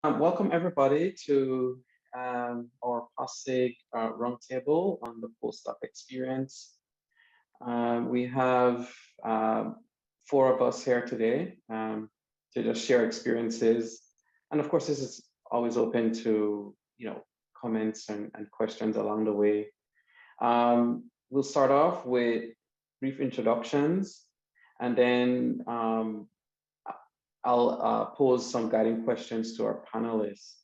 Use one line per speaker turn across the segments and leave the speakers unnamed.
Welcome everybody to our POCIG roundtable on the postdoc experience. We have four of us here today to just share experiences, and of course, this is always open to comments and questions along the way. We'll start off with brief introductions, and then I'll pose some guiding questions to our panelists.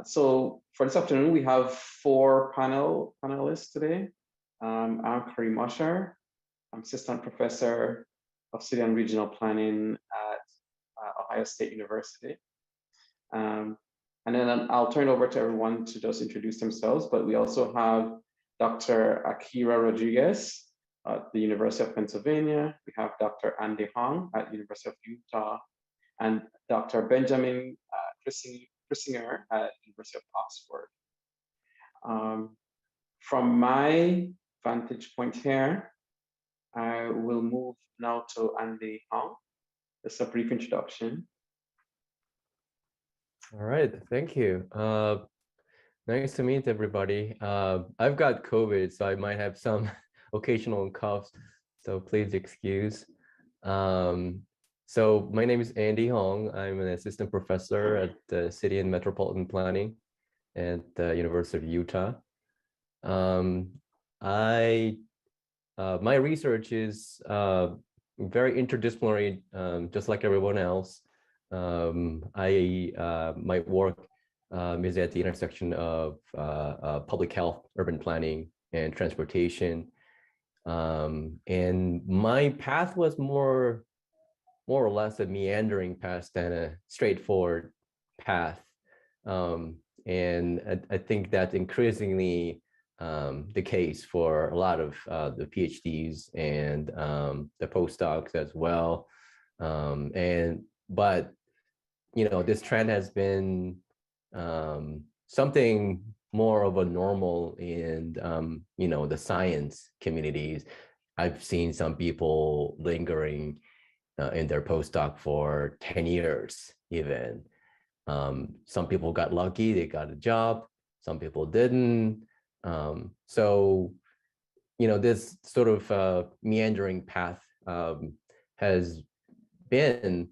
So for this afternoon, we have four panelists today. I'm Kareem Usher. I'm Assistant Professor of City and Regional Planning at Ohio State University. And then I'll turn it over to everyone to just introduce themselves, but we also have Dr. Akira Rodriguez at the University of Pennsylvania. We have Dr. Andy Hong at the University of Utah, and Dr. Benjamin Chrisinger at the University of Oxford. From my vantage point here, I will move now to Andy Hong. Just a brief introduction.
All right, thank you. Nice to meet everybody. I've got COVID, so I might have some occasional coughs, so please excuse. So my name is Andy Hong. I'm an assistant professor at the City and Metropolitan Planning at the University of Utah. My research is very interdisciplinary, just like everyone else. My work is at the intersection of public health, urban planning, and transportation. And my path was more or less a meandering path than a straightforward path. And I think that's increasingly the case for a lot of the PhDs and the postdocs as well. But this trend has been something more of a normal in the science communities. I've seen some people lingering in their postdoc for 10 years even. Some people got lucky, they got a job, some people didn't. So this sort of meandering path has been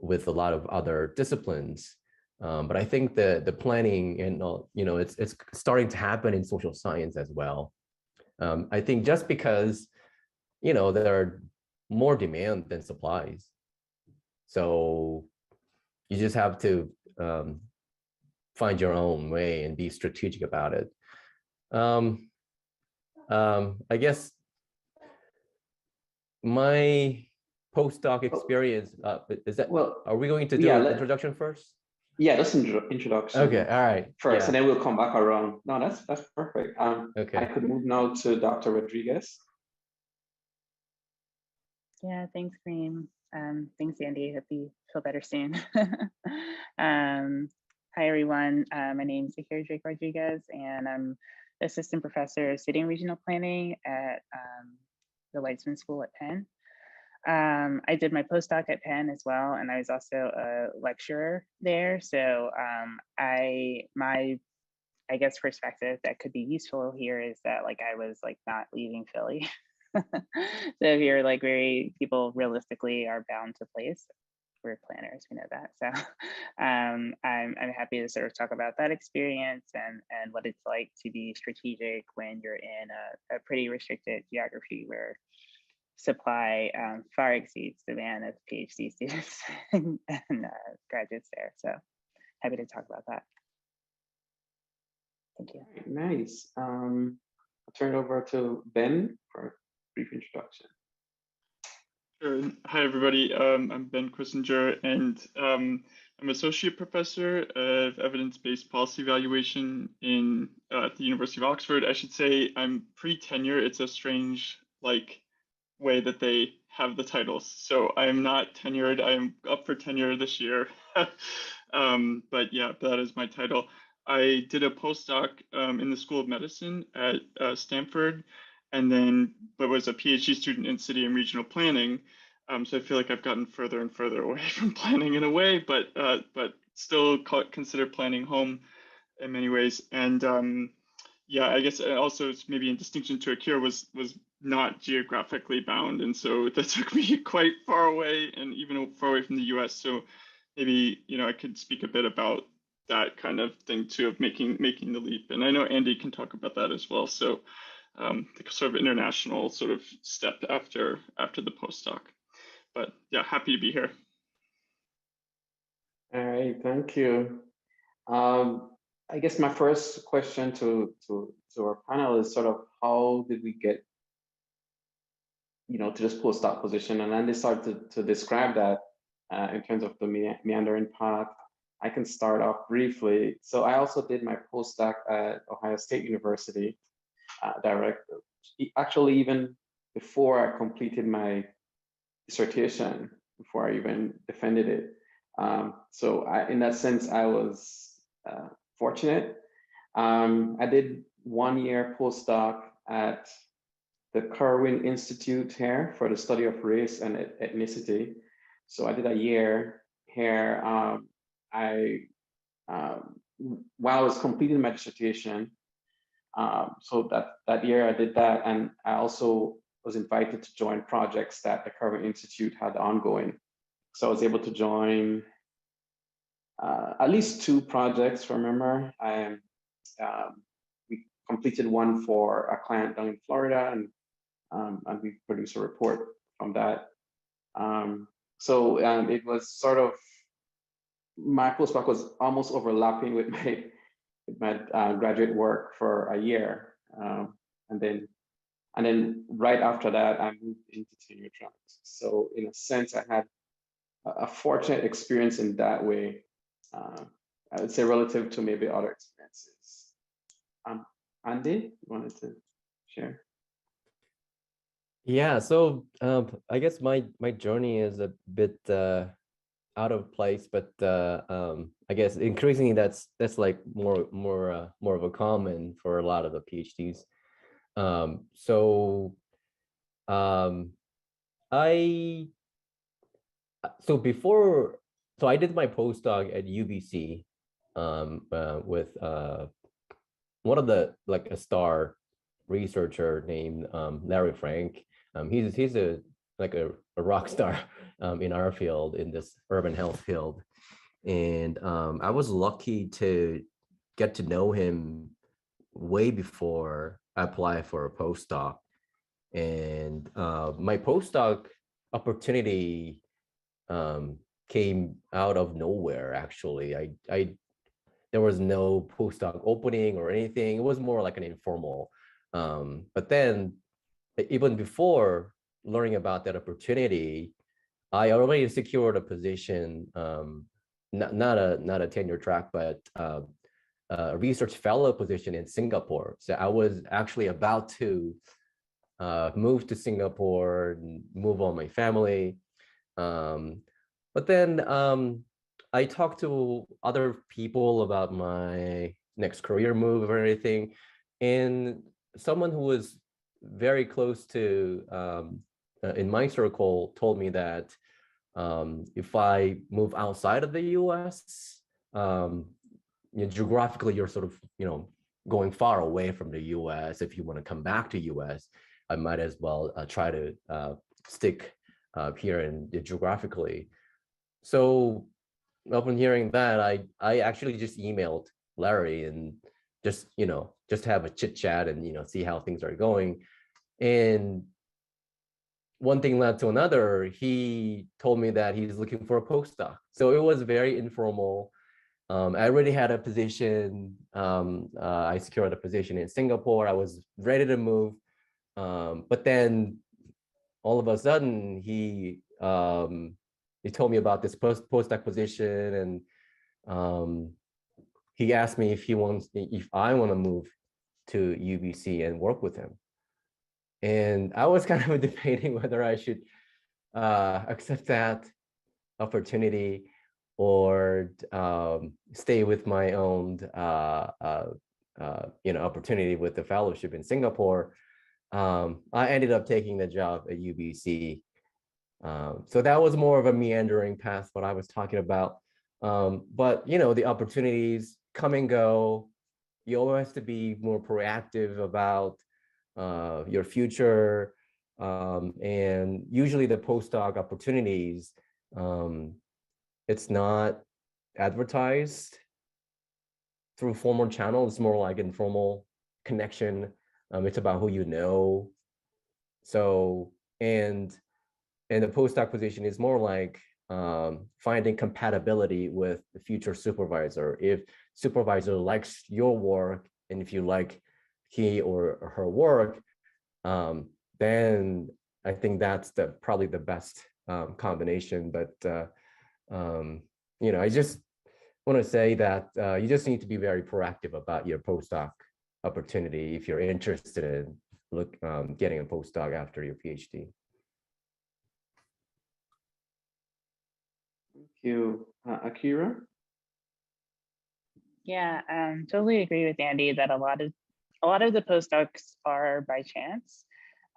with a lot of other disciplines. But I think the planning and it's starting to happen in social science as well. I think just because there are more demand than supplies, so you just have to find your own way and be strategic about it. I guess my postdoc experience is that, well, are we going to do an introduction first?
Yeah, that's introduction.
Okay, all right.
First,
yeah.
And then we'll come back around. No, that's perfect.
Okay.
I could move now to Dr. Rodriguez.
Yeah, thanks, Kareem. Thanks, Andy. Hope you feel better soon. Hi, everyone. My name is Akira Rodriguez, and I'm assistant professor of city and regional planning at the Weitzman School at Penn. I did my postdoc at Penn as well, and I was also a lecturer there. So I guess perspective that could be useful here is that I was not leaving Philly. So if you're people realistically are bound to place. We're planners, we know that. So I'm happy to sort of talk about that experience and what it's like to be strategic when you're in a pretty restricted geography where supply far exceeds demand of PhD students and graduates there. So happy to talk about that. Thank you.
Nice. I'll turn it over to Ben for a brief introduction.
Sure. Hi, everybody. I'm Ben Chrisinger, and I'm associate professor of evidence-based policy evaluation at the University of Oxford. I should say I'm pre-tenure. It's a strange way that they have the titles. So I am not tenured. I am up for tenure this year. But yeah, that is my title. I did a postdoc in the School of Medicine at Stanford, and then but was a PhD student in city and regional planning. So I feel like I've gotten further and further away from planning in a way, but still consider planning home in many ways. And yeah, I guess also it's maybe in distinction to Akira was not geographically bound, and so that took me quite far away, and even far away from the U.S. So maybe I could speak a bit about that kind of thing too, of making the leap. And I know Andy can talk about that as well. So the sort of international sort of step after the postdoc. But yeah, happy to be here.
All right, thank you. I guess my first question to our panel is sort of how did we get to this postdoc position, and then they started to describe that in terms of the meandering path. I can start off briefly. So I also did my postdoc at Ohio State University, actually even before I completed my dissertation, before I even defended it. So in that sense, I was fortunate. I did 1 year postdoc at the Kareem Institute here for the study of race and ethnicity. So I did a year here. While I was completing my dissertation, so that year I did that, and I also was invited to join projects that the Kareem Institute had ongoing. So I was able to join at least 2 projects, remember. We completed one for a client down in Florida, and we produced a report from that. So it was sort of, my postdoc was almost overlapping with my graduate work for a year. And then right after that, I moved into tenure tracks. So in a sense, I had a fortunate experience in that way. I would say relative to maybe other experiences. Andy, you wanted to share?
Yeah, so I guess my journey is a bit out of place, but I guess increasingly that's like more of a common for a lot of the PhDs. So I did my postdoc at UBC with one of the a star researcher named Larry Frank. He's a rock star in our field, in this urban health field, and I was lucky to get to know him way before I applied for a postdoc. And my postdoc opportunity came out of nowhere. Actually, there was no postdoc opening or anything. It was more like an informal. But then, even before learning about that opportunity, I already secured a position, not a tenure track, but a research fellow position in Singapore. So I was actually about to move to Singapore and move on my family. But then I talked to other people about my next career move or anything, and someone who was very close to in my circle told me that if I move outside of the US, geographically you're sort of going far away from the US. If you want to come back to US, I might as well try to stick here and geographically. So upon hearing that, I actually just emailed Larry and just have a chit chat and see how things are going. And one thing led to another. He told me that he's looking for a postdoc. So it was very informal. I already had a position. I secured a position in Singapore. I was ready to move. But then all of a sudden he told me about this postdoc position, and he asked me if I want to move to UBC and work with him. And I was kind of debating whether I should accept that opportunity or stay with my own opportunity with the fellowship in Singapore. I ended up taking the job at UBC, So that was more of a meandering path, what I was talking about. But the opportunities come and go. You always have to be more proactive about your future. And usually the postdoc opportunities, it's not advertised through formal channels. It's more like informal connection. It's about who you know. So, and the postdoc position is more like finding compatibility with the future supervisor. If supervisor likes your work, and if you like he or her work, then I think that's probably the best combination. But I just want to say that you just need to be very proactive about your postdoc opportunity if you're interested in getting a postdoc after your PhD.
Thank you. Akira?
Yeah, totally agree with Andy that a lot of the postdocs are by chance.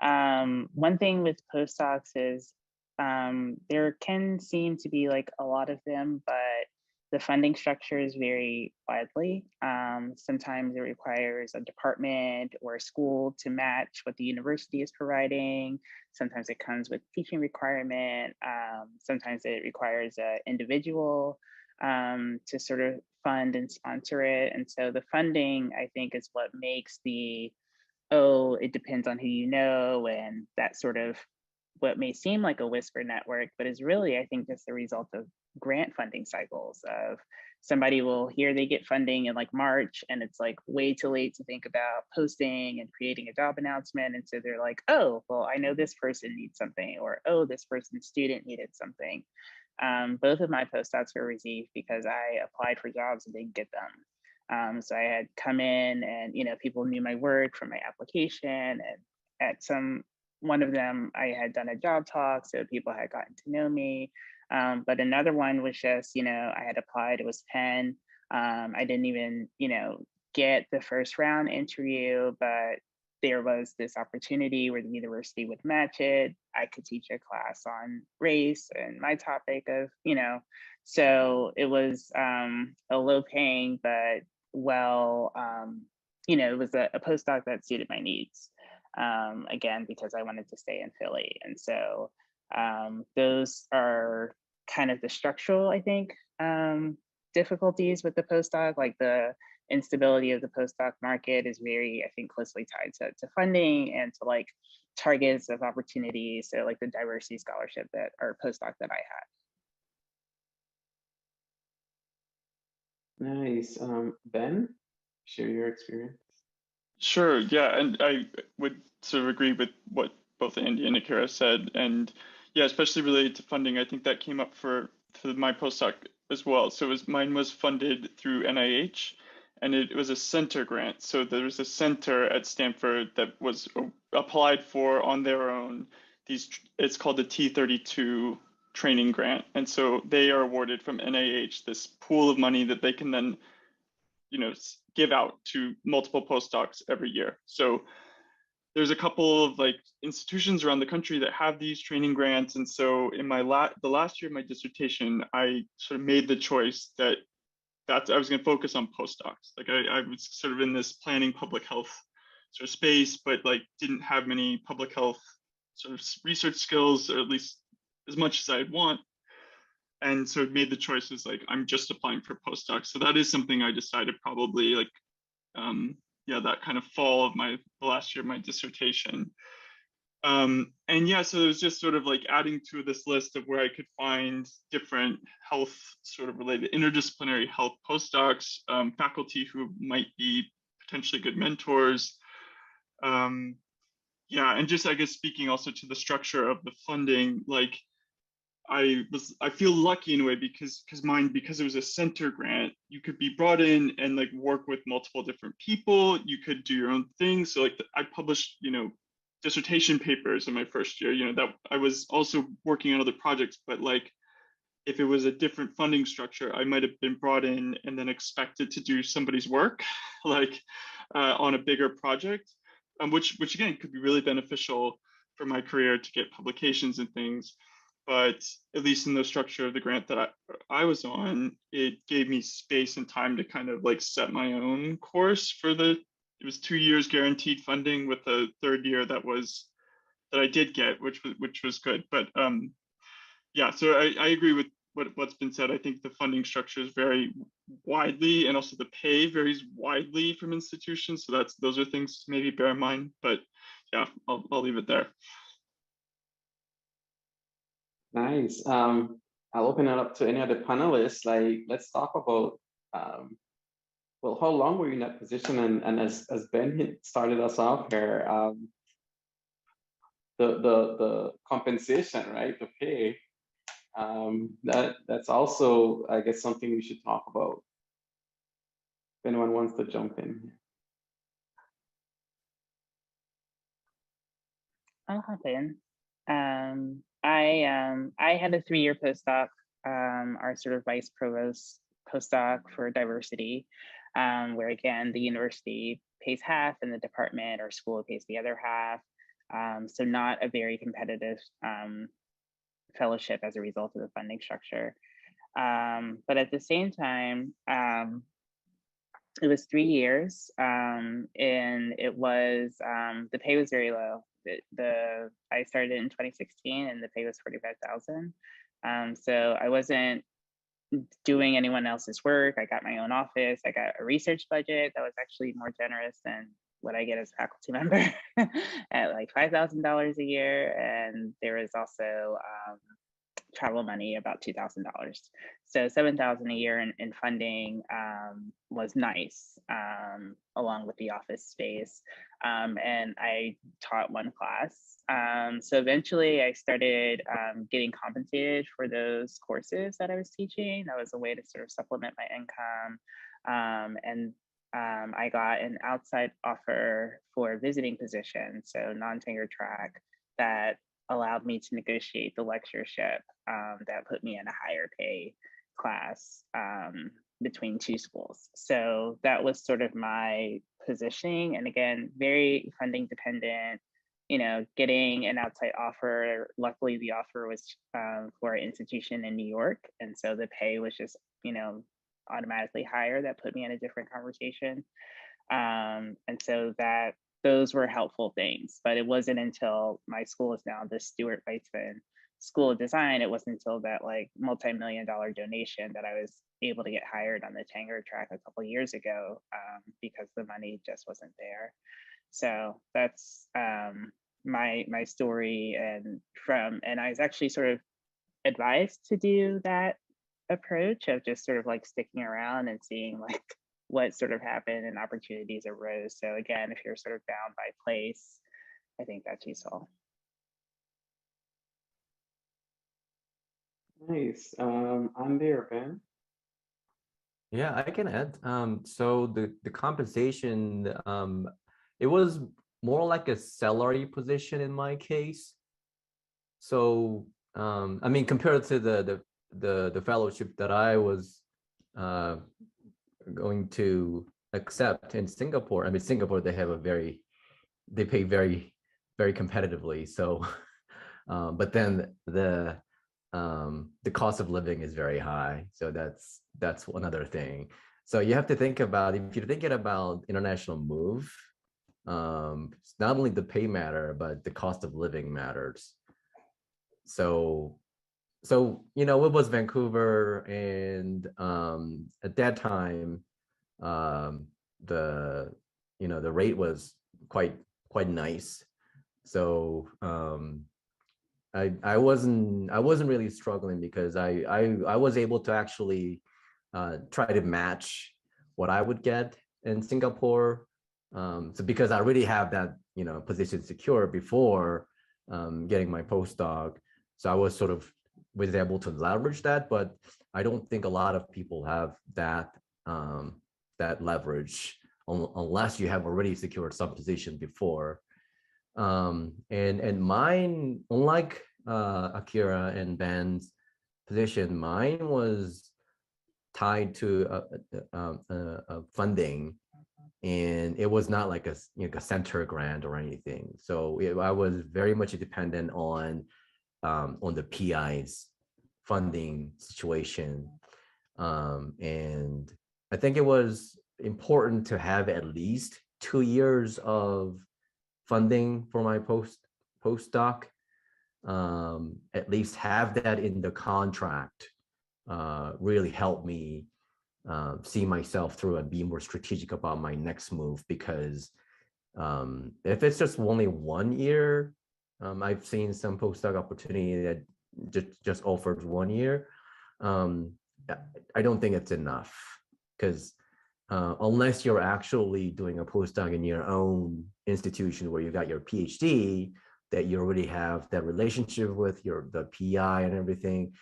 One thing with postdocs is there can seem to be like a lot of them, but the funding structures vary widely. Sometimes it requires a department or a school to match what the university is providing. Sometimes it comes with teaching requirement. Sometimes it requires an individual to sort of fund and sponsor it. And so the funding, I think, is what makes it depends on who you know, and that sort of what may seem like a whisper network, but is really, I think, just the result of grant funding cycles of somebody will hear they get funding in like March, and it's like way too late to think about posting and creating a job announcement. And so they're like, oh, well, I know this person needs something, or, oh, this person's student needed something. Both of my postdocs were received because I applied for jobs and didn't get them. So I had come in and, people knew my work from my application, and at one of them, I had done a job talk, so people had gotten to know me. But another one was just, I had applied, it was Penn. I didn't even, get the first round interview, but there was this opportunity where the university would match it. I could teach a class on race and my topic of, so it was a low paying, but it was a postdoc that suited my needs. Again, because I wanted to stay in Philly. And so those are kind of the structural, I think, difficulties with the postdoc, like the instability of the postdoc market is very, I think, closely tied to funding and to like targets of opportunities. So like the diversity scholarship postdoc that I had.
Nice. Ben, share your experience.
Sure, yeah, and I would sort of agree with what both Andy and Akira said, and yeah, especially related to funding. I think that came up for my postdoc as well. So mine was funded through NIH, and it was a center grant. So there was a center at Stanford that was applied for on their own. It's called the T32 training grant, and so they are awarded from NIH this pool of money that they can then give out to multiple postdocs every year. So there's a couple of like institutions around the country that have these training grants. And so in the last year of my dissertation, I sort of made the choice that I was going to focus on postdocs. Like I was sort of in this planning public health sort of space, but like didn't have many public health sort of research skills, or at least as much as I'd want. And so it made the choices like I'm just applying for postdocs. So that is something I decided probably like, that kind of fall of the last year of my dissertation. And yeah, so it was just sort of like adding to this list of where I could find different health sort of related interdisciplinary health postdocs, faculty who might be potentially good mentors. And just, I guess, speaking also to the structure of the funding, like I feel lucky in a way because it was a center grant, you could be brought in and like work with multiple different people. You could do your own thing. So like I published, dissertation papers in my first year, that I was also working on other projects, but like if it was a different funding structure, I might have been brought in and then expected to do somebody's work, like on a bigger project, which again could be really beneficial for my career to get publications and things. but at least in the structure of the grant that I was on, it gave me space and time to kind of like set my own course for it was 2 years guaranteed funding with a third year that I did get, which was good. But yeah, so I agree with what's been said. I think the funding structure is very widely, and also the pay varies widely from institutions. So those are things to maybe bear in mind. But yeah, I'll leave it there.
Nice. I'll open it up to any other panelists. Like, let's talk about, well, how long were you in that position? And as Ben started us off here, the compensation, right? The pay. That's also, I guess, something we should talk about. If anyone wants to jump in.
I'll hop in. I had a 3-year postdoc, our sort of vice provost postdoc for diversity, where again, the university pays half and the department or school pays the other half. So not a very competitive fellowship as a result of the funding structure. But at the same time, it was 3 years, and it was, the pay was very low. I started in 2016 and the pay was 45,000. So I wasn't doing anyone else's work. I got my own office. I got a research budget that was actually more generous than what I get as a faculty member at like $5,000 a year. And there was also travel money, about $2,000. So $7,000 a year in funding was nice, along with the office space. And I taught one class. So eventually I started getting compensated for those courses that I was teaching. That was a way to sort of supplement my income. And I got an outside offer for a visiting position, so non-tenure track, that allowed me to negotiate the lectureship that put me in a higher pay class between 2 schools. So that was sort of my positioning. And again, very funding dependent, getting an outside offer. Luckily, the offer was for an institution in New York. And so the pay was just, automatically higher. That put me in a different conversation. And so those were helpful things, but it wasn't until my school is now the Stuart Weitzman School of Design, it wasn't until that like multi-million-dollar donation that I was able to get hired on the tenure track a couple of years ago, because the money just wasn't there. So that's my story, and I was actually sort of advised to do that approach of just sort of like sticking around and seeing like what sort of happened and opportunities arose. So again, if you're sort of bound by place, I think that's useful.
Nice. Andy or Ben?
Yeah, I can add. So the compensation, it was more like a salary position in my case. So I mean, compared to the fellowship that I was going to accept in Singapore. I mean, Singapore, they pay very, very competitively. So, but then the cost of living is very high. So that's another thing. So you have to think about, if you're thinking about international move, not only the pay matter, but the cost of living matters. So it was Vancouver, and at that time, the rate was quite nice. So I wasn't really struggling, because I was able to actually try to match what I would get in Singapore. So because I already have that position secure before getting my postdoc, so I was able to leverage that. But I don't think a lot of people have that that leverage unless you have already secured some position before. And mine, unlike Akira and Ben's position, mine was tied to funding, and it was not like a center grant or anything. So I was very much dependent on on the PI's funding situation. And I think it was important to have at least 2 years of funding for my postdoc. At least have that in the contract really helped me see myself through and be more strategic about my next move, because if it's just only 1 year, I've seen some postdoc opportunity that just offered 1 year. I don't think it's enough, because unless you're actually doing a postdoc in your own institution where you got your PhD, that you already have that relationship with the PI and everything,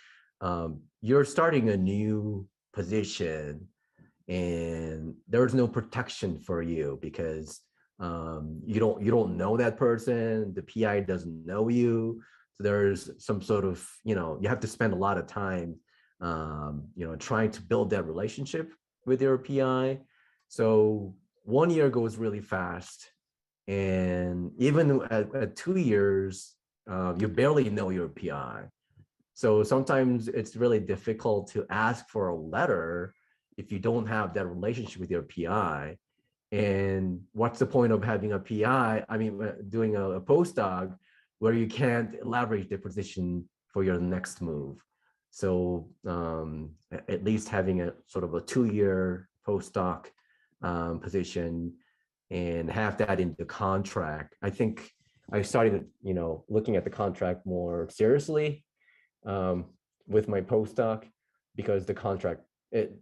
you're starting a new position and there's no protection for you, because you don't know that person, the PI doesn't know you. So there's some sort of, you have to spend a lot of time trying to build that relationship with your PI. So 1 year goes really fast. And even at 2 years, you barely know your PI. So sometimes it's really difficult to ask for a letter if you don't have that relationship with your PI. And what's the point of having a PI? I mean, doing a postdoc where you can't leverage the position for your next move. So at least having a sort of a 2-year postdoc position and have that in the contract. I think I started, looking at the contract more seriously with my postdoc, because the contract, it's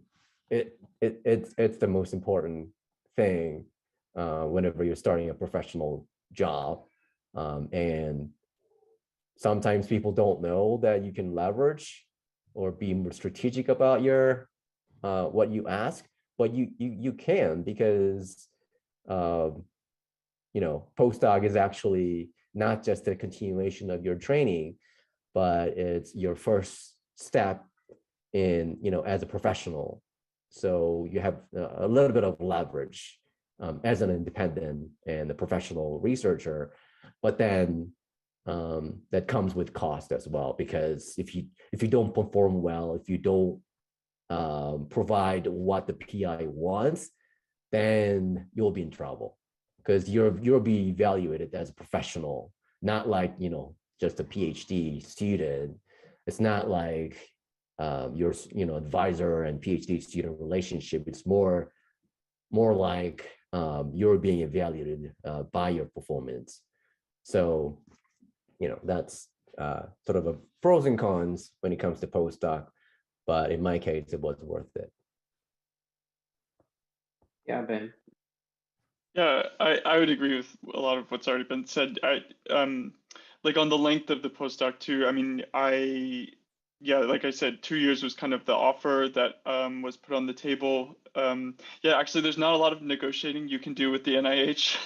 the most important thing whenever you're starting a professional job. And sometimes people don't know that you can leverage or be more strategic about your what you ask, but you can, because postdoc is actually not just a continuation of your training, but it's your first step in, as a professional. So you have a little bit of leverage as an independent and a professional researcher, but then that comes with cost as well, because if you don't perform well, if you don't provide what the PI wants, then you'll be in trouble, because you'll be evaluated as a professional, not like just a PhD student. It's not like your advisor and PhD student relationship. It's more like you're being evaluated by your performance. So that's sort of a pros and cons when it comes to postdoc, but in my case, it was worth it.
Yeah, Ben.
Yeah, I would agree with a lot of what's already been said. Like on the length of the postdoc too. I mean, like I said, 2 years was kind of the offer that was put on the table. Actually, there's not a lot of negotiating you can do with the NIH.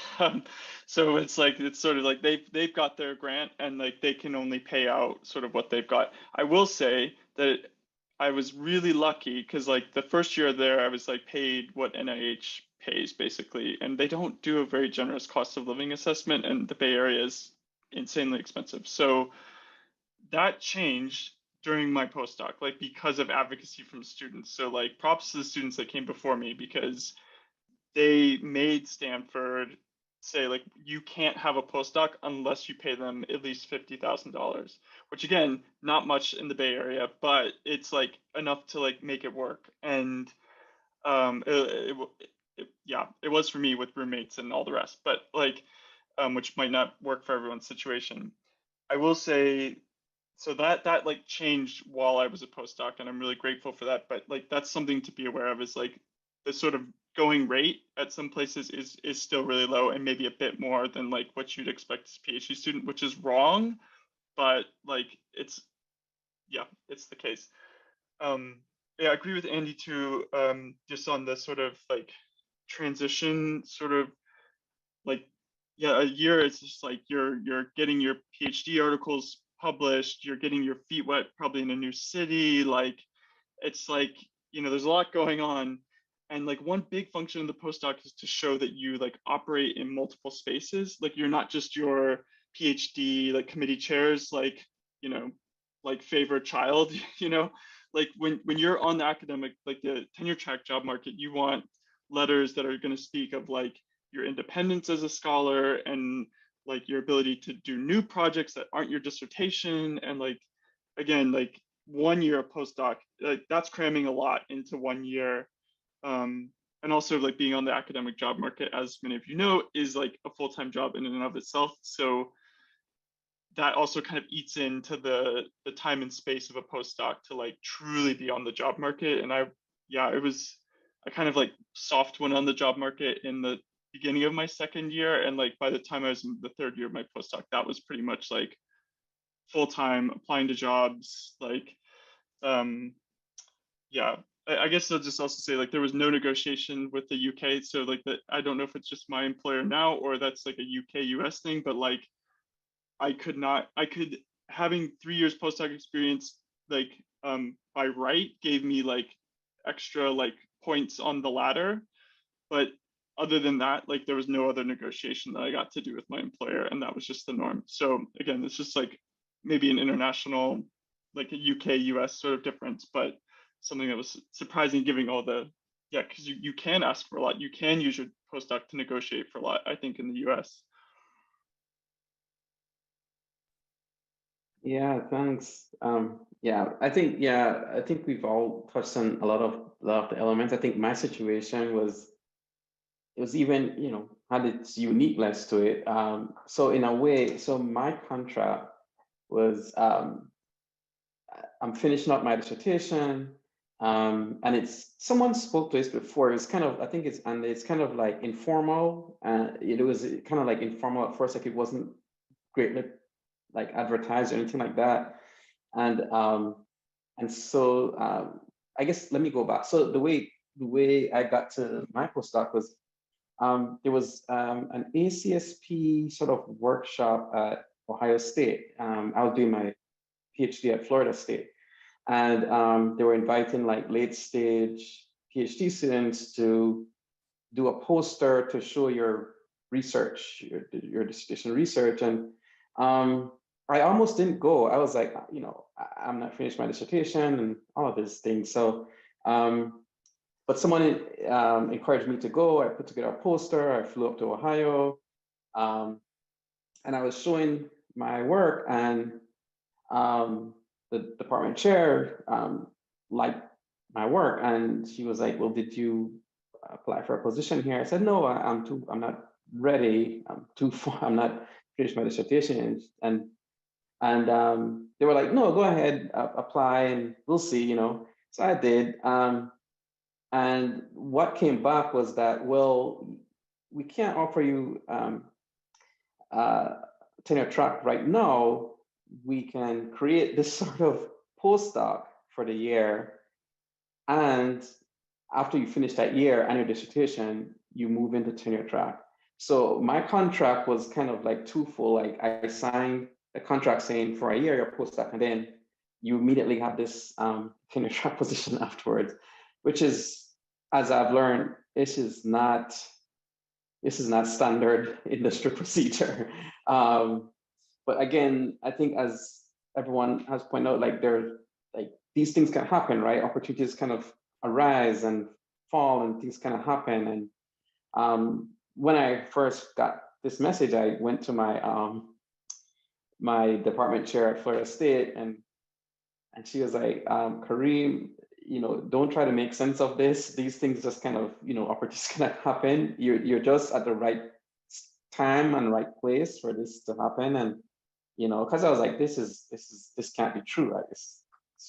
So it's sort of like they've got their grant, and like they can only pay out sort of what they've got. I will say that I was really lucky, because like the first year there, I was like paid what NIH pays basically, and they don't do a very generous cost of living assessment, and the Bay Area is insanely expensive. So that changed during my postdoc, like because of advocacy from students. So like props to the students that came before me, because they made Stanford say like, you can't have a postdoc unless you pay them at least $50,000, which again, not much in the Bay Area, but it's like enough to like make it work. And it was for me with roommates and all the rest, but like, which might not work for everyone's situation. I will say, so that like changed while I was a postdoc, and I'm really grateful for that. But like, that's something to be aware of, is like the sort of going rate at some places is still really low, and maybe a bit more than like what you'd expect as a PhD student, which is wrong, but like it's the case. I agree with Andy too, just on the sort of like transition, sort of like, a year, it's just like you're getting your PhD articles published, you're getting your feet wet probably in a new city, like it's like, there's a lot going on. And like one big function of the postdoc is to show that you like operate in multiple spaces. Like you're not just your PhD like committee chairs, like you know, like favorite child, you know, like when you're on the academic, like the tenure track job market, you want letters that are going to speak of like your independence as a scholar and like your ability to do new projects that aren't your dissertation. And like, again, like 1 year of postdoc, like that's cramming a lot into 1 year. And also like being on the academic job market, as many of you know, is like a full-time job in and of itself. So that also kind of eats into the time and space of a postdoc to like truly be on the job market. And I kind of like soft went on the job market in the beginning of my second year. And like by the time I was in the third year of my postdoc, that was pretty much like full-time applying to jobs. Like, yeah, I guess I'll just also say like there was no negotiation with the UK. So like that, I don't know if it's just my employer now or that's like a UK US thing, but like having 3 years postdoc experience, like by right gave me like extra like points on the ladder. But other than that, like there was no other negotiation that I got to do with my employer, and that was just the norm. So again, it's just like maybe an international, like a UK US sort of difference, but something that was surprising given all the, yeah, because you can ask for a lot. You can use your postdoc to negotiate for a lot, I think, in the US.
Yeah, thanks. I think we've all touched on a lot of the elements. I think my situation was, it was even, you know, had its uniqueness to it. So in a way, so my contract was, I'm finishing up my dissertation, and it's, someone spoke to this before. It's kind of, I think it's kind of like informal. It was kind of like informal at first, like it wasn't greatly like advertised or anything like that. And so I guess let me go back. So the way I got to my postdoc was, there was an ACSP sort of workshop at Ohio State. I was doing my PhD at Florida State, and they were inviting like late stage PhD students to do a poster to show your research, your dissertation research. And I almost didn't go. I was like, you know, I'm not finished my dissertation and all of these things. So, but someone encouraged me to go. I put together a poster. I flew up to Ohio, and I was showing my work, and the department chair liked my work, and she was like, "Well, did you apply for a position here?" I said, "No, I'm not ready. I'm too far. I'm not finished my dissertation." And they were like, "No, go ahead, apply, and we'll see." You know, so I did. And what came back was that, well, we can't offer you tenure track right now. We can create this sort of postdoc for the year, and after you finish that year and your dissertation, you move into tenure track. So my contract was kind of like twofold. Like I signed a contract saying for a year you're postdoc, and then you immediately have this tenure track position afterwards, which is, as I've learned, this is not standard industry procedure. But again, I think as everyone has pointed out, like these things can happen, right? Opportunities kind of arise and fall, and things kind of happen. And when I first got this message, I went to my my department chair at Florida State, and she was like, "Kareem, you know, don't try to make sense of this. These things just kind of, you know, opportunities kind of happen. You're just at the right time and right place for this to happen." And you know, because I was like, this can't be true, right? It's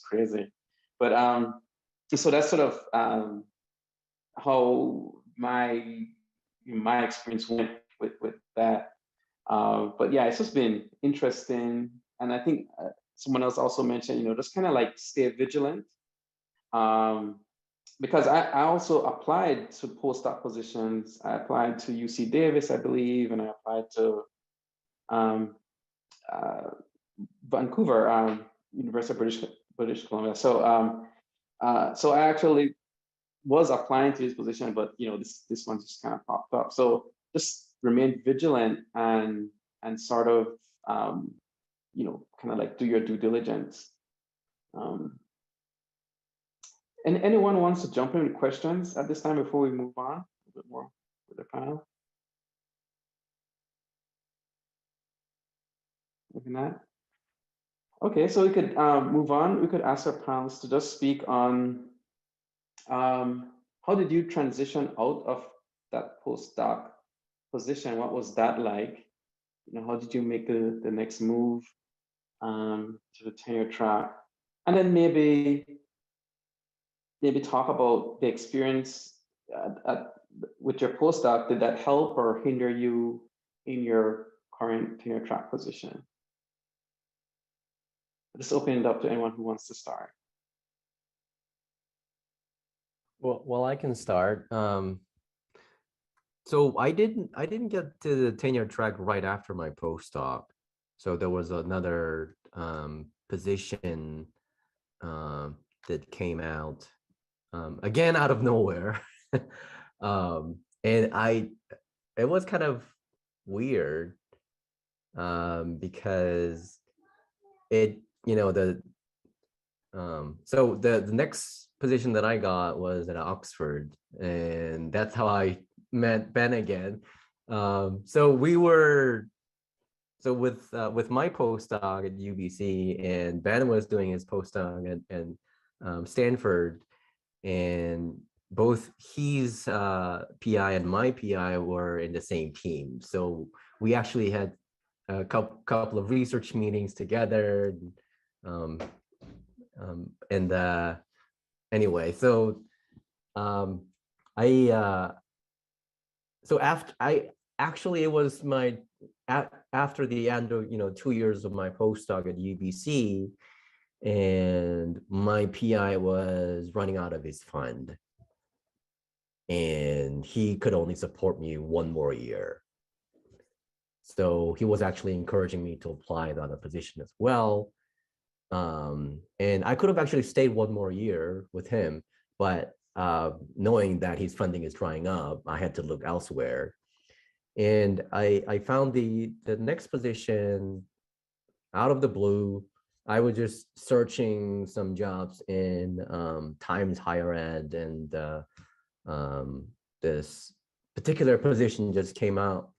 crazy. But so that's sort of how my experience went with that. But yeah, it's just been interesting. And I think someone else also mentioned, you know, just kind of like stay vigilant. Because I also applied to postdoc positions. I applied to UC Davis, I believe, and I applied to Vancouver, University of British Columbia. So so I actually was applying to this position, but you know, this one just kind of popped up. So just remain vigilant and sort of kind of like do your due diligence. And anyone wants to jump in with questions at this time before we move on a bit more with the panel? Maybe not. Okay, so we could move on. We could ask our panelists to just speak on how did you transition out of that postdoc position? What was that like? How did you make the next move to the tenure track? And then maybe talk about the experience with your postdoc. Did that help or hinder you in your current tenure track position? Just open it up to anyone who wants to start.
Well, I can start. So I didn't get to the tenure track right after my postdoc. So there was another position that came out again out of nowhere, and it was kind of weird because it so the next position that I got was at Oxford, and that's how I met Ben again. So with my postdoc at UBC, and Ben was doing his postdoc at Stanford, and both his PI and my PI were in the same team. So we actually had a couple of research meetings together. Anyway, so it was my after the end of 2 years of my postdoc at UBC, and my PI was running out of his fund, and he could only support me 1 more year. So he was actually encouraging me to apply to other position as well. And I could have actually stayed 1 more year with him, but knowing that his funding is drying up, I had to look elsewhere. And I found the next position out of the blue. I was just searching some jobs in Times Higher Ed, and this particular position just came out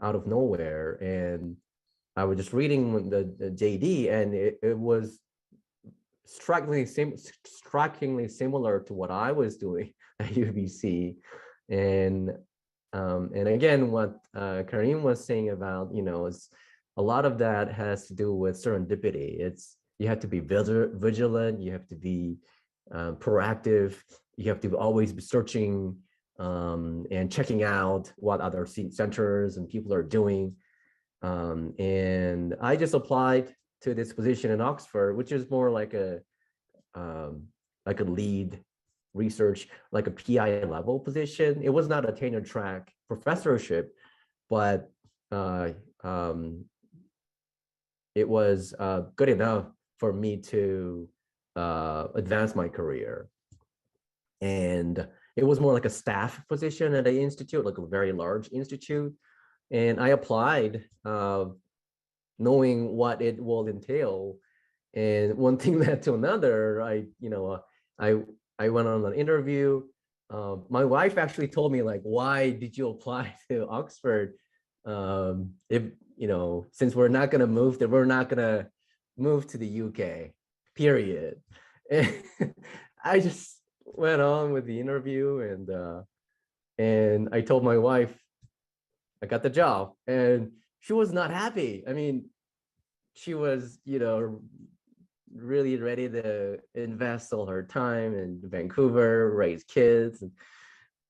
of nowhere, and I was just reading the JD, and it was strikingly similar to what I was doing at UBC, and again, what Kareem was saying about is a lot of that has to do with serendipity. You have to be vigilant, you have to be proactive, you have to always be searching and checking out what other centers and people are doing. And I just applied to this position in Oxford, which is more like a lead research, like a PI level position. It was not a tenure track professorship, but it was good enough for me to advance my career. And it was more like a staff position at an institute, like a very large institute. And I applied knowing what it will entail. And one thing led to another. I went on an interview. My wife actually told me, like, why did you apply to Oxford? If since we're not gonna move there, we're not gonna move to the UK, period. And I just went on with the interview, and I told my wife I got the job, and she was not happy. I mean, she was, really ready to invest all her time in Vancouver, raise kids. And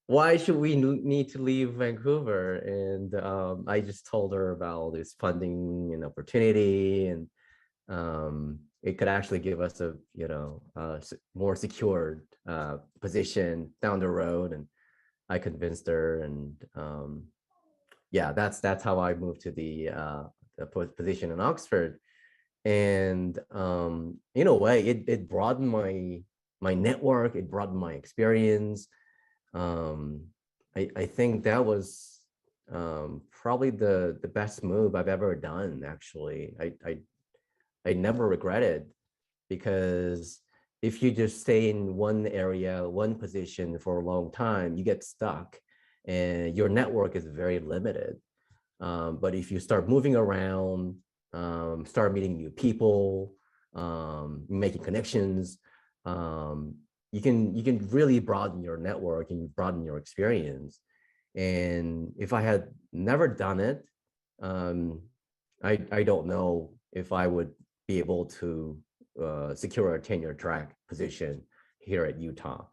why should we need to leave Vancouver? And I just told her about this funding and opportunity, and it could actually give us a more secured position down the road. And I convinced her, and yeah, that's how I moved to the position in Oxford. And in a way, it broadened my network, it broadened my experience. I think that was probably the best move I've ever done. Actually, I never regretted, because if you just stay in one area, one position for a long time, you get stuck and your network is very limited. But if you start moving around, start meeting new people, making connections, you can really broaden your network and broaden your experience. And if I had never done it, I don't know if I would be able to secure a tenure track position here at Utah.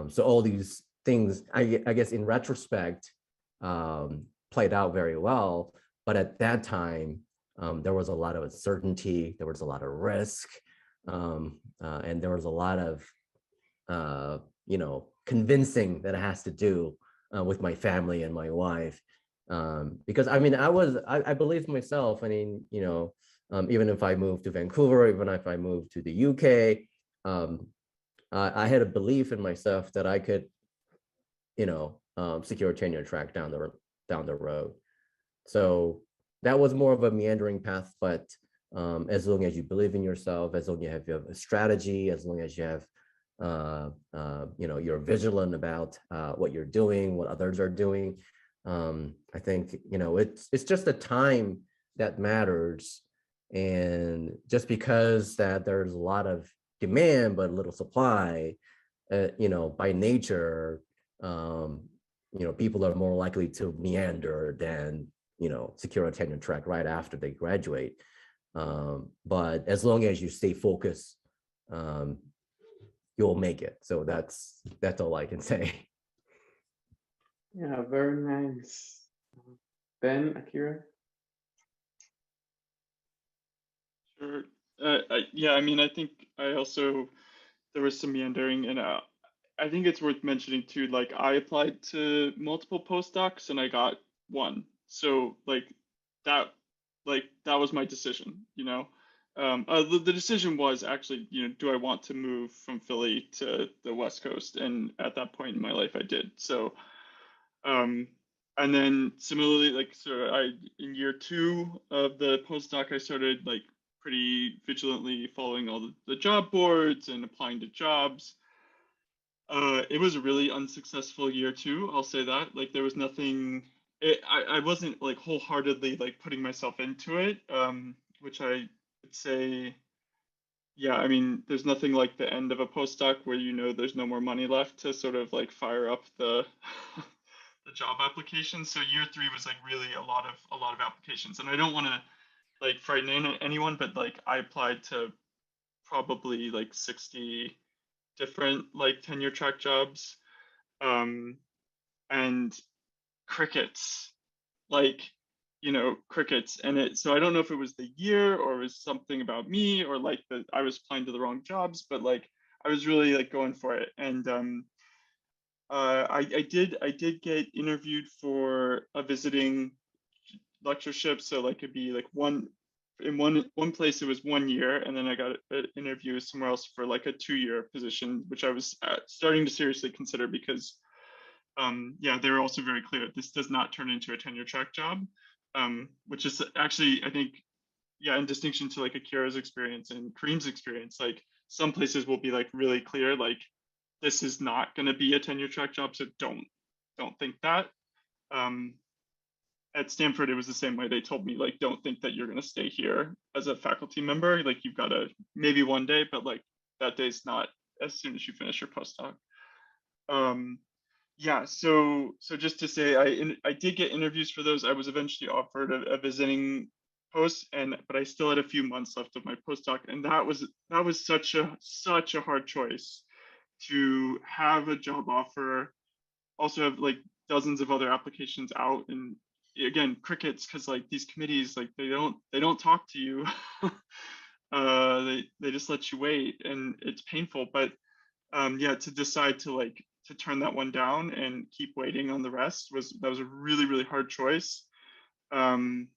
So all these things, I guess in retrospect, played out very well. But at that time, there was a lot of uncertainty, there was a lot of risk, and there was a lot of, convincing that it has to do with my family and my wife. Because I mean, I believed myself. I mean, even if I moved to Vancouver, even if I moved to the UK, I had a belief in myself that I could, secure a tenure track down the road. So that was more of a meandering path, but as long as you believe in yourself, as long as you have a strategy, as long as you have, you're vigilant about what you're doing, what others are doing. I think, it's just the time that matters. And just because that there's a lot of demand, but little supply, by nature, people are more likely to meander than, secure a tenure track right after they graduate. But as long as you stay focused, you'll make it. So that's all I can say.
Yeah, very nice. Ben, Akira?
Sure. Yeah, I mean, I think there was some meandering, and I think it's worth mentioning too, like I applied to multiple postdocs and I got one. So that that was my decision, the decision was actually, do I want to move from Philly to the West Coast? And at that point in my life, I did. So, and then similarly, in year 2 of the postdoc, I started pretty vigilantly following all the job boards and applying to jobs. It was a really unsuccessful year 2. I'll say that. There was nothing. I wasn't wholeheartedly putting myself into it, which I would say, yeah. I mean, there's nothing like the end of a postdoc where there's no more money left to sort of fire up the the job application. So year 3 was really a lot of applications, and I don't want to frighten anyone, but I applied to probably 60 different tenure track jobs, and crickets, crickets. And so I don't know if it was the year or it was something about me, or that I was applying to the wrong jobs, but I was really going for it. And I did get interviewed for a visiting lectureship, so it'd be one place it was 1 year, and then I got an interview somewhere else for a 2-year position, which I was starting to seriously consider, because yeah, they were also very clear, this does not turn into a tenure track job, which is actually, I think, yeah, in distinction to Akira's experience and Kareem's experience, some places will be really clear, this is not going to be a tenure track job, so don't think that. At Stanford, it was the same way. They told me don't think that you're going to stay here as a faculty member. You've got to, maybe one day, but that day's not as soon as you finish your postdoc. Yeah, so just to say, I did get interviews for those. I was eventually offered a visiting post, but I still had a few months left of my postdoc, and that was such a hard choice, to have a job offer, also have dozens of other applications out, and again, crickets, because these committees, they don't talk to you. They just let you wait, and it's painful. But yeah, to decide to turn that one down and keep waiting on the rest was a really, really hard choice. And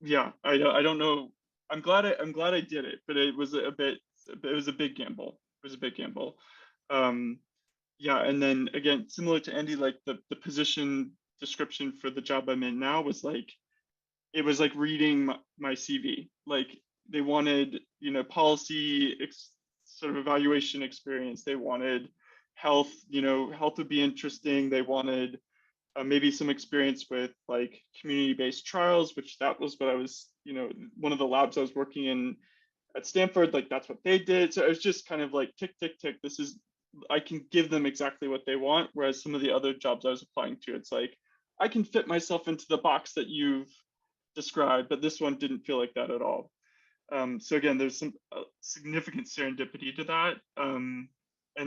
yeah, I don't know. I'm glad I did it, but it was a big gamble. It was a big gamble. Yeah, and then again, similar to Andy, the position description for the job I'm in now was it was like reading my CV. Like they wanted, you know, policy sort of evaluation experience. They wanted health, you know, health would be interesting. They wanted maybe some experience with like community-based trials, which that was what I was, you know, one of the labs I was working in at Stanford, like that's what they did. So it was just kind of like tick, tick, tick. This is, I can give them exactly what they want. Whereas some of the other jobs I was applying to, it's like, I can fit myself into the box that you've described, but this one didn't feel like that at all. So again, there's some significant serendipity to that. And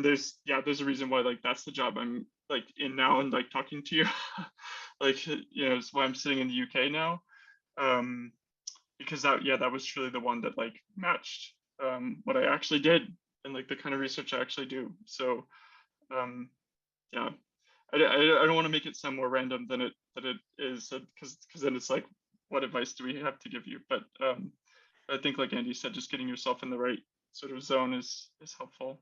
there's a reason why like that's the job I'm like in now and like talking to you. Like, you know, it's why I'm sitting in the UK now. Because that was truly the one that like matched what I actually did and like the kind of research I actually do. So yeah, I don't want to make it sound more random than it is, because then it's like, what advice do we have to give you? But I think like Andy said, just getting yourself in the right sort of zone is helpful.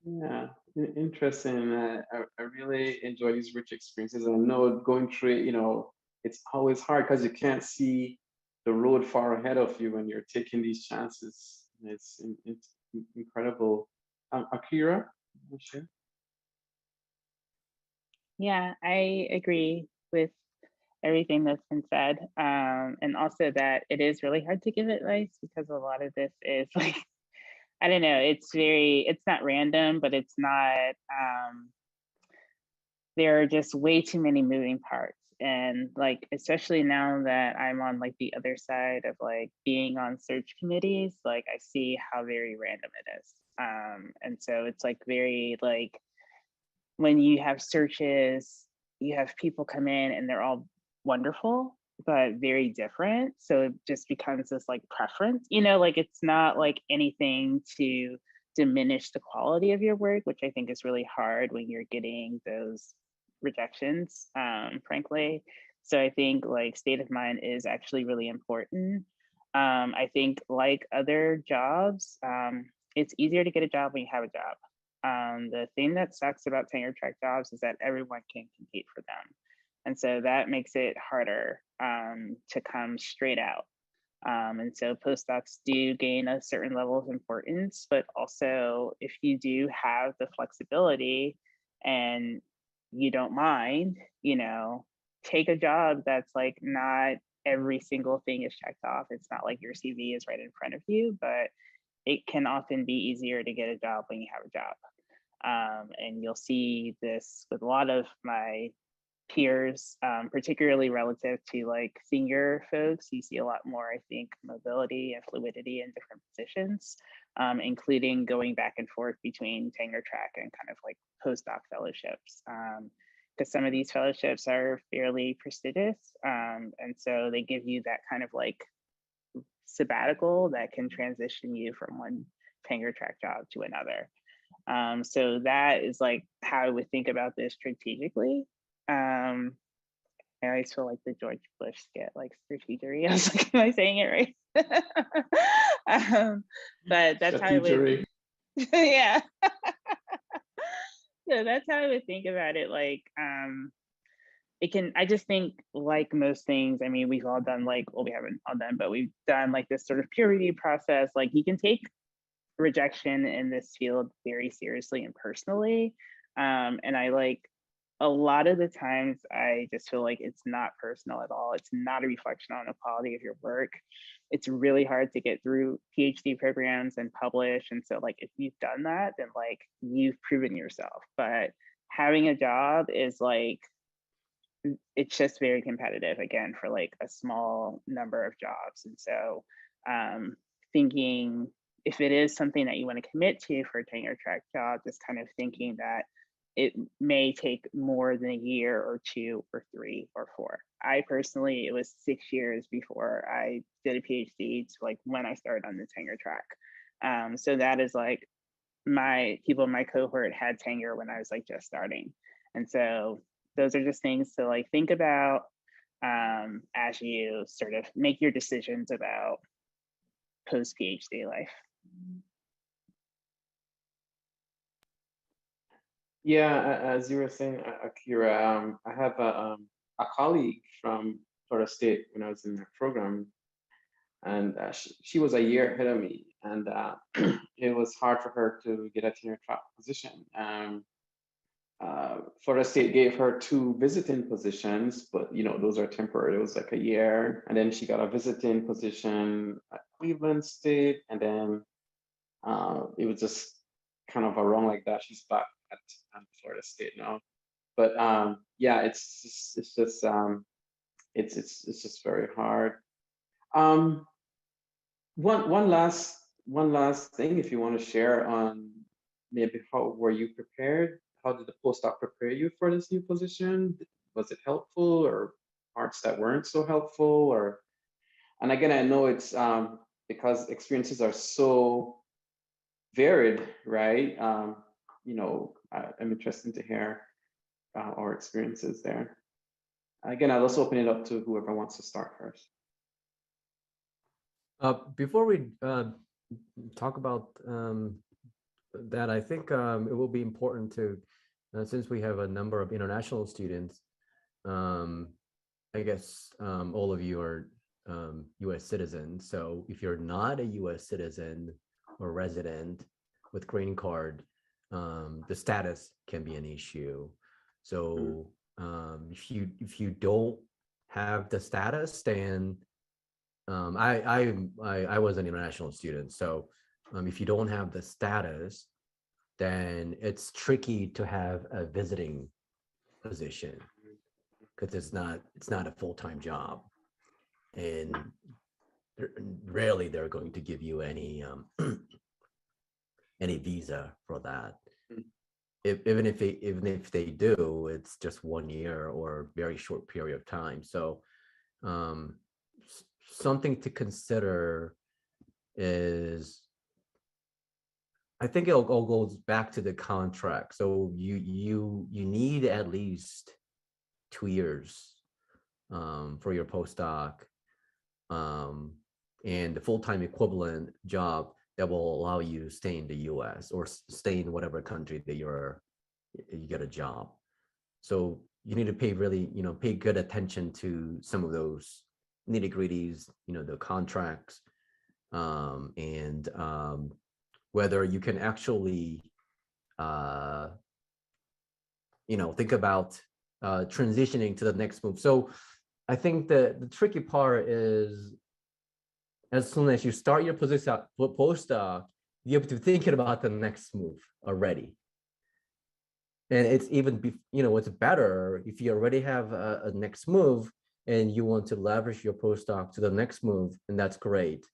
Yeah, interesting. I really enjoy these rich experiences. I know going through it, you know, it's always hard because you can't see the road far ahead of you when you're taking these chances. It's incredible. Akira, share?
Yeah, I agree with everything that's been said. And also that it is really hard to give advice because a lot of this is like, I don't know, it's not random, but it's not, there are just way too many moving parts. And like, especially now that I'm on like the other side of like being on search committees, like I see how very random it is. And so it's like very like, when you have searches, you have people come in and they're all wonderful, but very different. So it just becomes this like preference, you know, like it's not like anything to diminish the quality of your work, which I think is really hard when you're getting those rejections, frankly. So I think like state of mind is actually really important. I think like other jobs, it's easier to get a job when you have a job. The thing that sucks about tenure track jobs is that everyone can compete for them. And so that makes it harder to come straight out. And so postdocs do gain a certain level of importance, but also if you do have the flexibility and you don't mind, you know, take a job that's like not every single thing is checked off. It's not like your CV is right in front of you, but it can often be easier to get a job when you have a job. And you'll see this with a lot of my peers, particularly relative to like senior folks. You see a lot more, I think, mobility and fluidity in different positions, including going back and forth between tenure track and kind of like postdoc fellowships. Because some of these fellowships are fairly prestigious. And so they give you that kind of like sabbatical that can transition you from one tenure track job to another. So that is like how I would think about this strategically. I always feel like the George Bush skit, like strategery. I was like, am I saying it right? But that's how I would, yeah. So that's how I would think about it. Like, it can, I just think like most things, I mean, we've all done like, well, we haven't all done, but we've done like this sort of peer review process. Like you can take rejection in this field very seriously and personally. And I like, a lot of the times I just feel like it's not personal at all. It's not a reflection on the quality of your work. It's really hard to get through PhD programs and publish. And so like, if you've done that, then like you've proven yourself. But having a job is like, it's just very competitive again for like a small number of jobs. And so thinking if it is something that you want to commit to for a tenure track job, just kind of thinking that it may take more than a year or 2 or 3 or 4. I personally, it was 6 years before I did a PhD to like when I started on the tenure track. So that is like my people in my cohort had tenure when I was like just starting. And so those are just things to like think about as you sort of make your decisions about post PhD life.
Yeah, as you were saying, Akira, I have a colleague from Florida State when I was in the program, and she was a year ahead of me, and it was hard for her to get a tenure track position. Florida State gave her 2 visiting positions, but those are temporary. It was like a year, and then she got a visiting position at Cleveland State, and then it was just kind of a run like that. She's back at Florida State now, but yeah, it's just very hard. One last thing, if you want to share on maybe how were you prepared? How did the postdoc prepare you for this new position? Was it helpful, or parts that weren't so helpful? Or, and again, I know it's because experiences are so varied, right? I'm interested to hear our experiences there. Again, I'll also open it up to whoever wants to start first.
Before we talk about that, I think it will be important to, since we have a number of international students, I guess all of you are US citizens. So if you're not a US citizen or resident with green card, the status can be an issue. So if you don't have the status, then I was an international student. So if you don't have the status, then it's tricky to have a visiting position because it's not a full-time job, and rarely they're going to give you any any visa for that. Even if they do, it's just 1 year or very short period of time. So something to consider is, I think it all goes back to the contract. So you need at least 2 years for your postdoc, and the full-time equivalent job that will allow you to stay in the US or stay in whatever country that you get a job. So you need to pay good attention to some of those nitty-gritties, the contracts, and whether you can actually think about transitioning to the next move. So I think the tricky part is, as soon as you start your postdoc, you have to be thinking about the next move already. And it's even, it's better if you already have a next move and you want to leverage your postdoc to the next move, and that's great.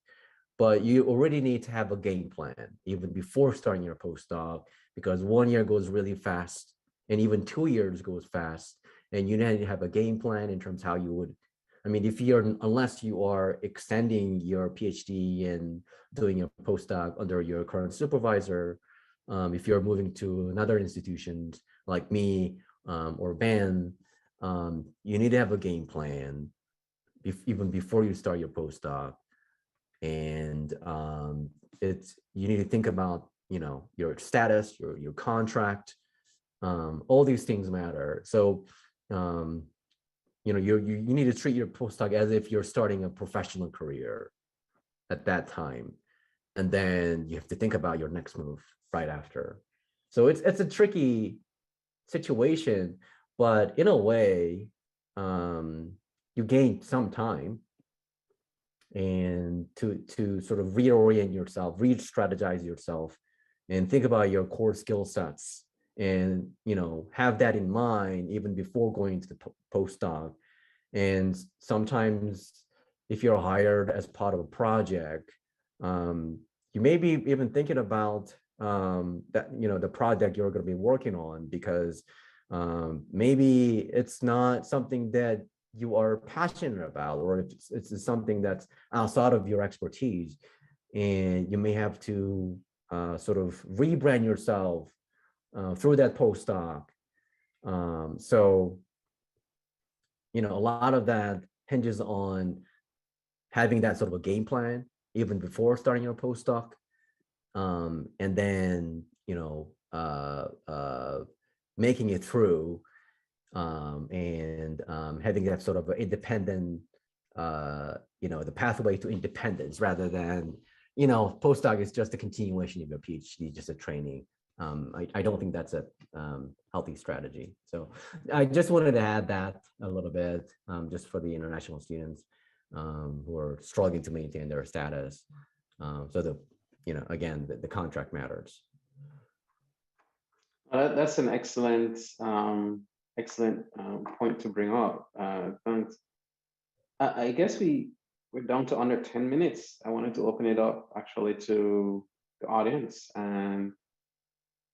But you already need to have a game plan even before starting your postdoc, because 1 year goes really fast, and even 2 years goes fast. And you need to have a game plan in terms of how you would, unless you are extending your PhD and doing a postdoc under your current supervisor, if you're moving to another institution like me or Ben, you need to have a game plan even before you start your postdoc. And you need to think about your status, your contract, all these things matter. So you need to treat your postdoc as if you're starting a professional career at that time, and then you have to think about your next move right after. So it's a tricky situation, but in a way you gain some time and to sort of reorient yourself, re-strategize yourself, and think about your core skill sets, and have that in mind even before going to the postdoc. And sometimes if you're hired as part of a project, you may be even thinking about that the project you're going to be working on, because maybe it's not something that you are passionate about, or it's something that's outside of your expertise, and you may have to sort of rebrand yourself through that postdoc. So a lot of that hinges on having that sort of a game plan even before starting your postdoc, and then making it through. and having that sort of independent, the pathway to independence rather than, postdoc is just a continuation of your PhD, just a training. I don't think that's a healthy strategy. So I just wanted to add that a little bit, just for the international students who are struggling to maintain their status. So again, the contract matters.
That's an excellent point to bring up. Thanks. I guess we're down to under 10 minutes. I wanted to open it up actually to the audience and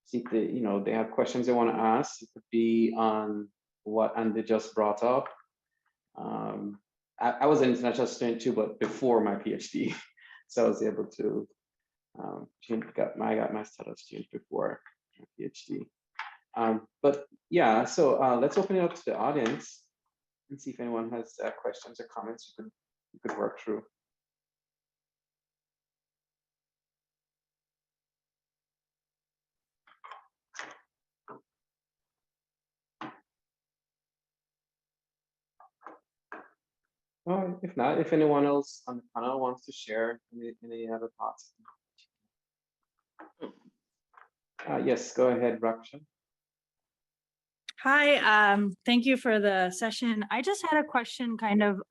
see if they have questions they want to ask. It could be on what Andy just brought up. I was an international student too, but before my PhD, so I was able to I got my status changed before my PhD. But yeah, so let's open it up to the audience and see if anyone has questions or comments you could work through. Or if not, if anyone else on the panel wants to share any other thoughts. Yes, go ahead, Raksha.
Hi, thank you for the session. I just had a question kind of,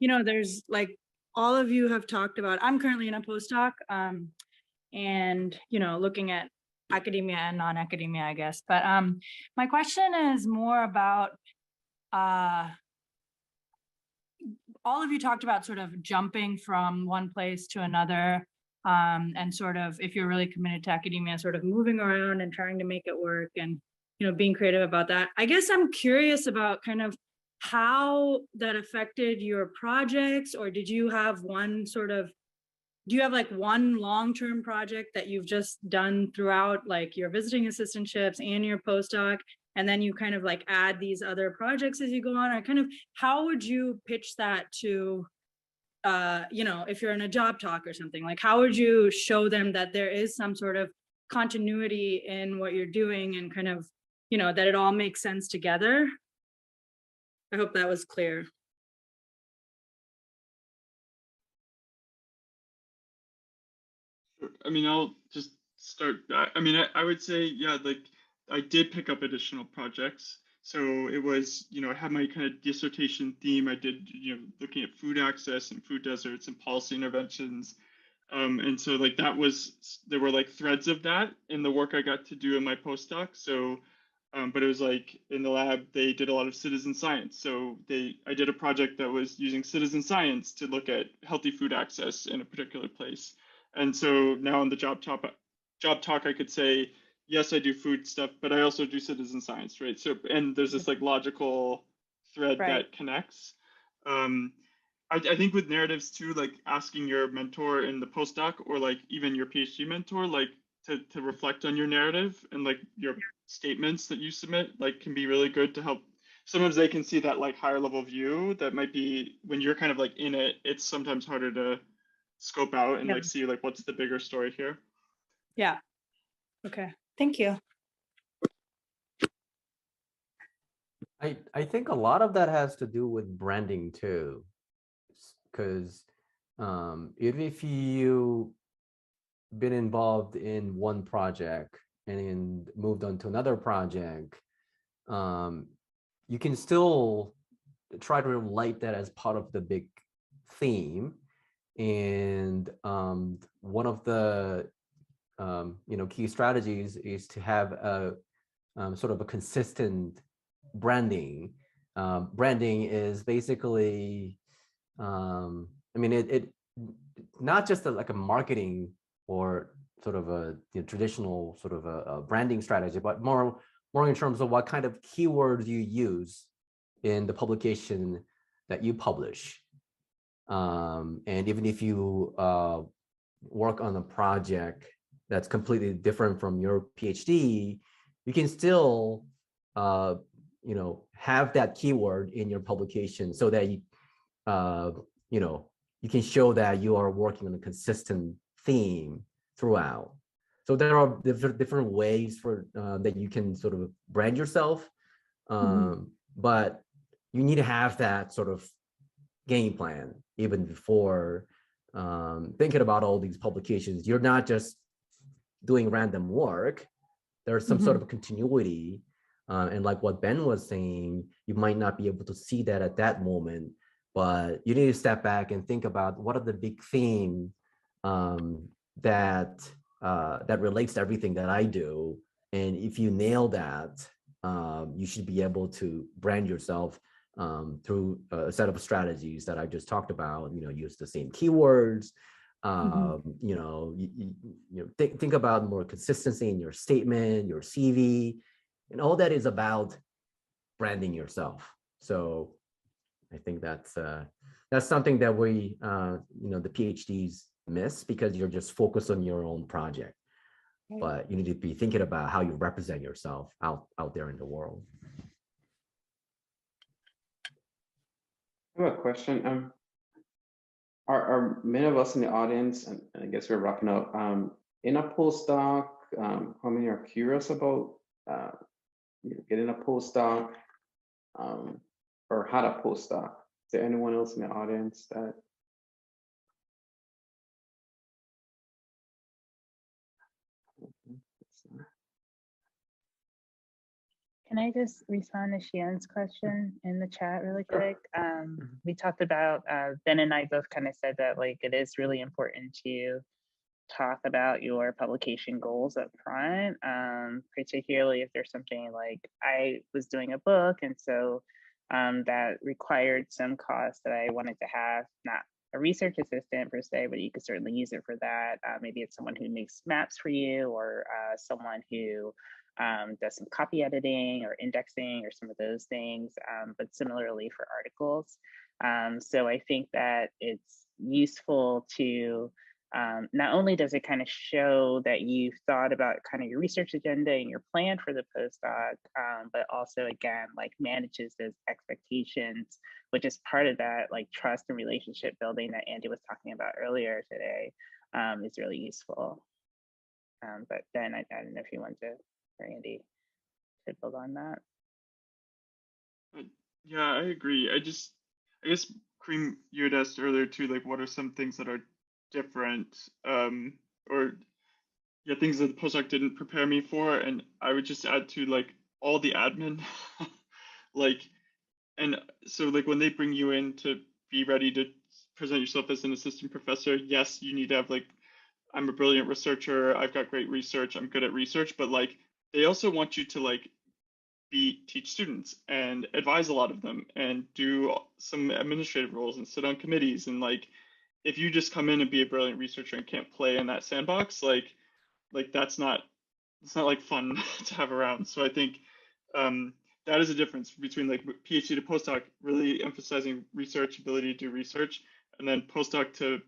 there's like all of you have talked about, I'm currently in a postdoc and, looking at academia and non-academia, I guess. But my question is more about, all of you talked about sort of jumping from one place to another and sort of, if you're really committed to academia, sort of moving around and trying to make it work and being creative about that. I guess I'm curious about kind of how that affected your projects, or did you have one do you have like one long-term project that you've just done throughout like your visiting assistantships and your postdoc, and then you kind of like add these other projects as you go on? Or kind of how would you pitch that to, if you're in a job talk or something, like how would you show them that there is some sort of continuity in what you're doing and kind of, that it all makes sense together? I hope that was clear.
I mean, I'll just start. I would say, yeah, like I did pick up additional projects. So it was, I had my kind of dissertation theme. I did, looking at food access and food deserts and policy interventions. And so like there were like threads of that in the work I got to do in my postdoc. So, but it was like in the lab, they did a lot of citizen science. So I did a project that was using citizen science to look at healthy food access in a particular place. And so now on the job talk, I could say, yes, I do food stuff, but I also do citizen science, right? So, and there's this like logical thread that connects. I think with narratives too, like asking your mentor in the postdoc or like even your PhD mentor, like to reflect on your narrative and like your statements that you submit, like can be really good to help. Sometimes they can see that like higher level view that might be when you're kind of like in it, it's sometimes harder to scope out and like see like what's the bigger story here.
Yeah. Okay. Thank you.
I think a lot of that has to do with branding too, because even if you been involved in one project and moved on to another project, you can still try to relate that as part of the big theme. And one of the key strategies is to have a sort of a consistent branding. Branding is basically, it not just like a marketing or sort of a traditional sort of a branding strategy, but more in terms of what kind of keywords you use in the publication that you publish. And even if you work on a project that's completely different from your PhD, you can still, have that keyword in your publication so that you can show that you are working on a consistent theme throughout. So there are different ways for that you can sort of brand yourself. But you need to have that sort of game plan even before thinking about all these publications. You're not just doing random work. There's some sort of continuity. And like what Ben was saying, you might not be able to see that at that moment, but you need to step back and think about what are the big themes that relates to everything that I do. And if you nail that, you should be able to brand yourself through a set of strategies that I just talked about. Use the same keywords. Think about more consistency in your statement, your CV, and all that is about branding yourself. So I think that's something that we, the PhDs miss, because you're just focused on your own project. But you need to be thinking about how you represent yourself out there in the world.
I have a question. Are many of us in the audience, and I guess we're wrapping up, in a postdoc? How many are curious about getting a postdoc, or had a postdoc? Is there anyone else in the audience that?
Can I just respond to Xian's question in the chat really quick? We talked about, Ben and I both kind of said that like it is really important to talk about your publication goals up front, particularly if there's something like I was doing a book, and so that required some cost that I wanted to have, not a research assistant per se, but you could certainly use it for that. Maybe it's someone who makes maps for you, or someone who does some copy editing or indexing or some of those things, but similarly for articles. So I think that it's useful to, not only does it kind of show that you've thought about kind of your research agenda and your plan for the postdoc, but also again, like manages those expectations, which is part of that like trust and relationship building that Andy was talking about earlier today, is really useful. But then I don't know if you want to, or Andy, to build on that.
Yeah, I agree. I guess Kareem, you had asked earlier too, like what are some things that are different, or yeah, things that the postdoc didn't prepare me for, and I would just add to like all the admin, like, and so like when they bring you in to be ready to present yourself as an assistant professor, yes, you need to have like, I'm a brilliant researcher, I've got great research, I'm good at research, but like they also want you to like teach students and advise a lot of them and do some administrative roles and sit on committees. And like, if you just come in and be a brilliant researcher and can't play in that sandbox, like it's not like fun to have around. So I think that is a difference between like PhD to postdoc, really emphasizing research, ability to do research, and then postdoc to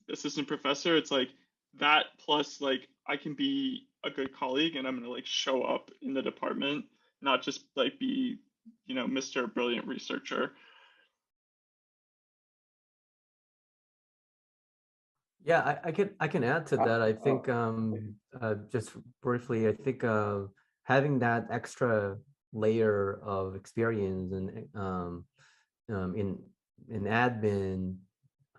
assistant professor. It's like that plus like I can be a good colleague and I'm gonna like show up in the department, not just like be, Mr. Brilliant Researcher.
Yeah, I can add to that. I think just briefly, I think having that extra layer of experience and in admin,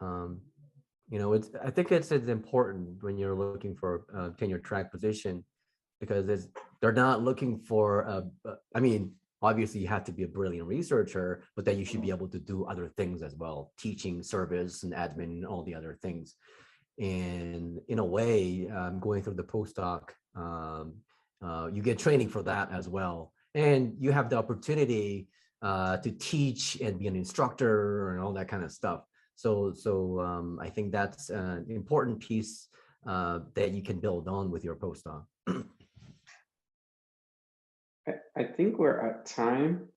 I think it's important when you're looking for a tenure track position, because they're not looking for I mean, obviously you have to be a brilliant researcher, but then you should be able to do other things as well, teaching, service, and admin, and all the other things. And in a way, going through the postdoc, you get training for that as well. And you have the opportunity to teach and be an instructor and all that kind of stuff. So I think that's an important piece that you can build on with your postdoc.
I think we're at time.